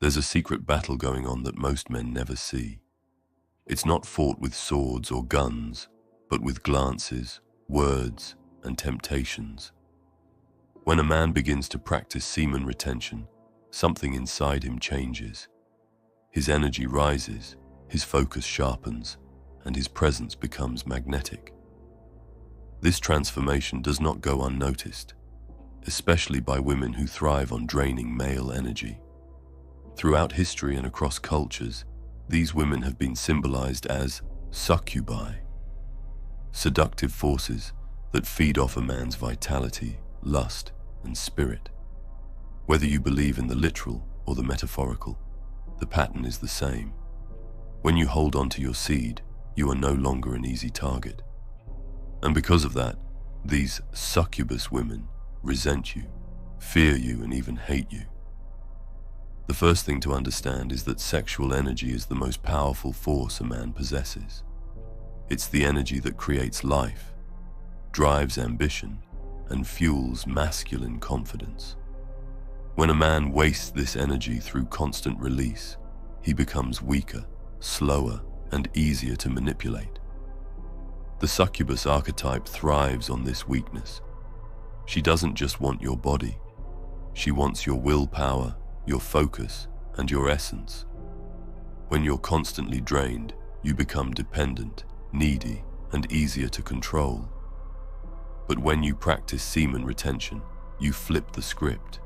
There's a secret battle going on that most men never see. It's not fought with swords or guns, but with glances, words, and temptations. When a man begins to practice semen retention, something inside him changes. His energy rises, his focus sharpens, and his presence becomes magnetic. This transformation does not go unnoticed, especially by women who thrive on draining male energy. Throughout history and across cultures, these women have been symbolized as succubi, seductive forces that feed off a man's vitality, lust, and spirit. Whether you believe in the literal or the metaphorical, the pattern is the same. When you hold on to your seed, you are no longer an easy target. And because of that, these succubus women resent you, fear you, and even hate you. The first thing to understand is that sexual energy is the most powerful force a man possesses. It's the energy that creates life, drives ambition, and fuels masculine confidence. When a man wastes this energy through constant release, he becomes weaker, slower, and easier to manipulate. The succubus archetype thrives on this weakness. She doesn't just want your body. She wants your willpower, your focus, and your essence. When you're constantly drained, you become dependent, needy, and easier to control. But when you practice semen retention, you flip the script.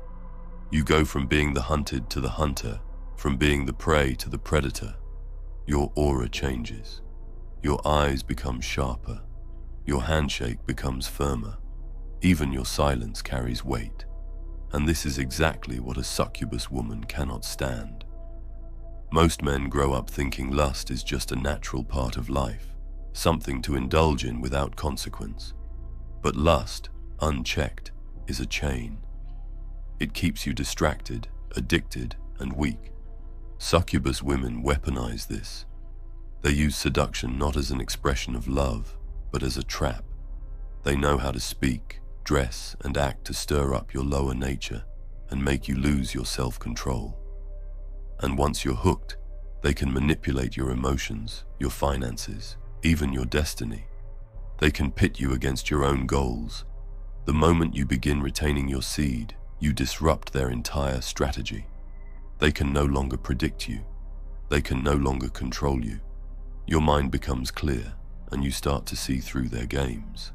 You go from being the hunted to the hunter, from being the prey to the predator. Your aura changes. Your eyes become sharper. Your handshake becomes firmer. Even your silence carries weight. And this is exactly what a succubus woman cannot stand. Most men grow up thinking lust is just a natural part of life, something to indulge in without consequence. But lust, unchecked, is a chain. It keeps you distracted, addicted, and weak. Succubus women weaponize this. They use seduction not as an expression of love, but as a trap. They know how to speak, dress, and act to stir up your lower nature and make you lose your self-control. And once you're hooked, they can manipulate your emotions, your finances, even your destiny. They can pit you against your own goals. The moment you begin retaining your seed, you disrupt their entire strategy. They can no longer predict you. They can no longer control you. Your mind becomes clear, and you start to see through their games.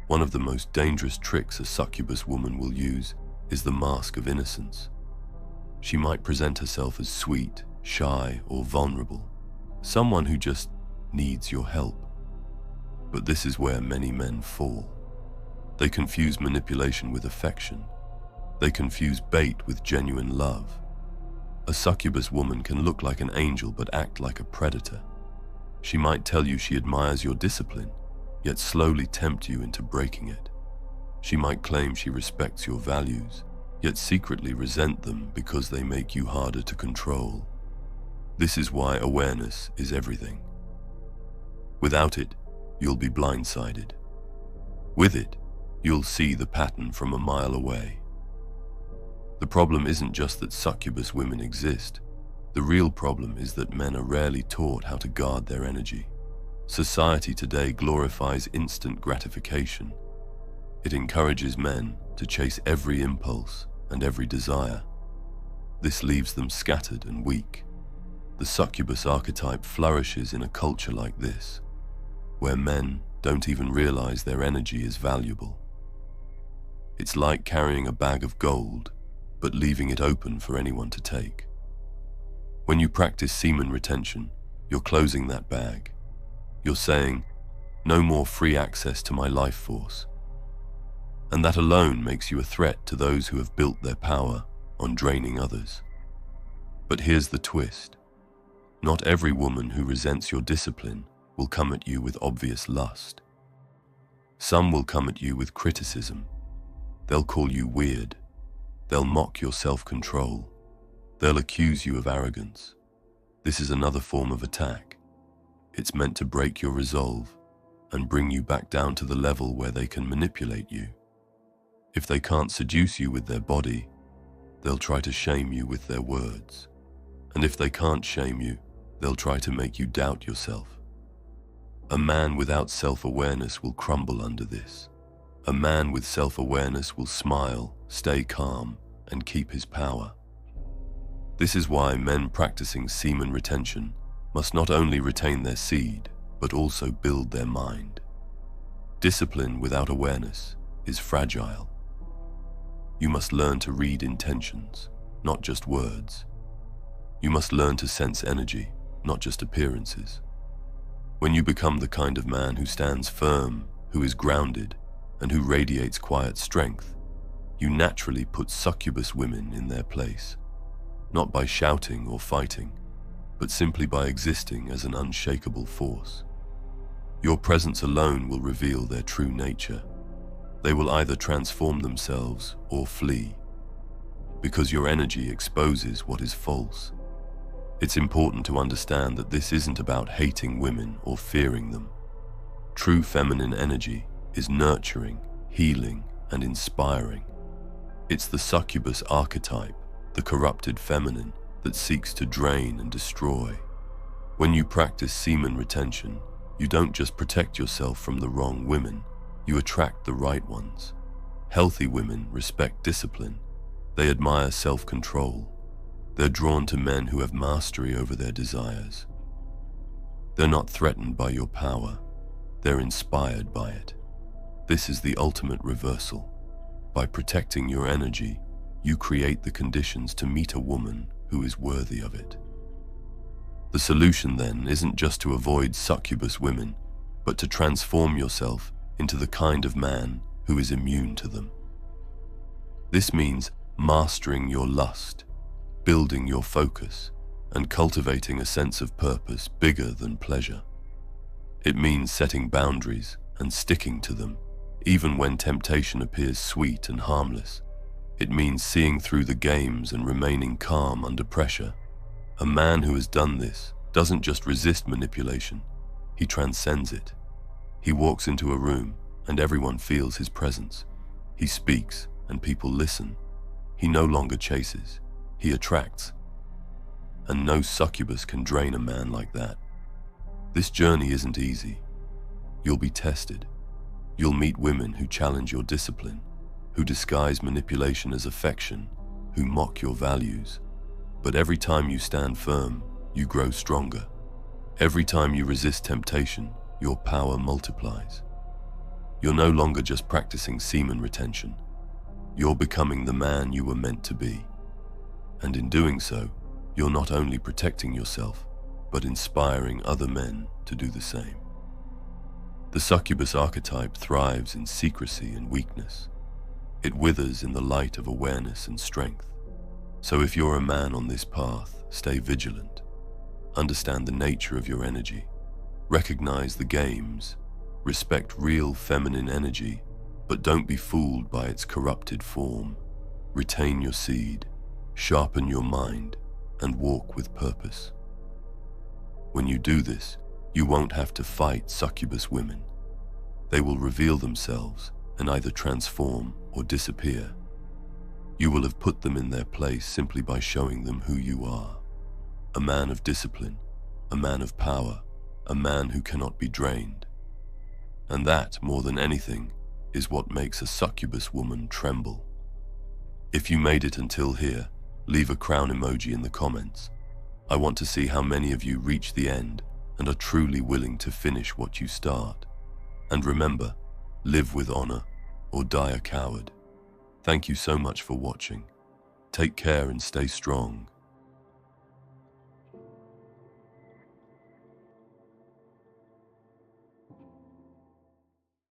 One of the most dangerous tricks a succubus woman will use is the mask of innocence. She might present herself as sweet, shy, or vulnerable, someone who just needs your help. But this is where many men fall. They confuse manipulation with affection. They confuse bait with genuine love. A succubus woman can look like an angel but act like a predator. She might tell you she admires your discipline, yet slowly tempt you into breaking it. She might claim she respects your values, yet secretly resent them because they make you harder to control. This is why awareness is everything. Without it, you'll be blindsided. With it, you'll see the pattern from a mile away. The problem isn't just that succubus women exist. The real problem is that men are rarely taught how to guard their energy. Society today glorifies instant gratification. It encourages men to chase every impulse and every desire. This leaves them scattered and weak. The succubus archetype flourishes in a culture like this, where men don't even realize their energy is valuable. It's like carrying a bag of gold, but leaving it open for anyone to take. When you practice semen retention, you're closing that bag. You're saying, no more free access to my life force. And that alone makes you a threat to those who have built their power on draining others. But here's the twist. Not every woman who resents your discipline will come at you with obvious lust. Some will come at you with criticism. They'll call you weird. They'll mock your self-control. They'll accuse you of arrogance. This is another form of attack. It's meant to break your resolve and bring you back down to the level where they can manipulate you. If they can't seduce you with their body, they'll try to shame you with their words. And if they can't shame you, they'll try to make you doubt yourself. A man without self-awareness will crumble under this. A man with self-awareness will smile, stay calm, and keep his power. This is why men practicing semen retention must not only retain their seed, but also build their mind. Discipline without awareness is fragile. You must learn to read intentions, not just words. You must learn to sense energy, not just appearances. When you become the kind of man who stands firm, who is grounded, and who radiates quiet strength, you naturally put succubus women in their place, not by shouting or fighting, but simply by existing as an unshakable force. Your presence alone will reveal their true nature. They will either transform themselves or flee, because your energy exposes what is false. It's important to understand that this isn't about hating women or fearing them. True feminine energy is nurturing, healing, and inspiring. It's the succubus archetype, the corrupted feminine, that seeks to drain and destroy. When you practice semen retention, you don't just protect yourself from the wrong women, you attract the right ones. Healthy women respect discipline. They admire self-control. They're drawn to men who have mastery over their desires. They're not threatened by your power. They're inspired by it. This is the ultimate reversal. By protecting your energy, you create the conditions to meet a woman who is worthy of it. The solution then isn't just to avoid succubus women, but to transform yourself into the kind of man who is immune to them. This means mastering your lust, building your focus, and cultivating a sense of purpose bigger than pleasure. It means setting boundaries and sticking to them, even when temptation appears sweet and harmless. It means seeing through the games and remaining calm under pressure. A man who has done this doesn't just resist manipulation, he transcends it. He walks into a room and everyone feels his presence. He speaks and people listen. He no longer chases, he attracts. And no succubus can drain a man like that. This journey isn't easy. You'll be tested. You'll meet women who challenge your discipline, who disguise manipulation as affection, who mock your values. But every time you stand firm, you grow stronger. Every time you resist temptation, your power multiplies. You're no longer just practicing semen retention. You're becoming the man you were meant to be. And in doing so, you're not only protecting yourself, but inspiring other men to do the same. The succubus archetype thrives in secrecy and weakness. It withers in the light of awareness and strength. So if you're a man on this path, stay vigilant. Understand the nature of your energy. Recognize the games. Respect real feminine energy, but don't be fooled by its corrupted form. Retain your seed, sharpen your mind, and walk with purpose. When you do this, you won't have to fight succubus women. They will reveal themselves and either transform or disappear. You will have put them in their place simply by showing them who you are. A man of discipline, a man of power, a man who cannot be drained. And that, more than anything, is what makes a succubus woman tremble. If you made it until here, leave a crown emoji in the comments. I want to see how many of you reach the end and are truly willing to finish what you start. And remember, live with honor or die a coward. Thank you so much for watching. Take care and stay strong.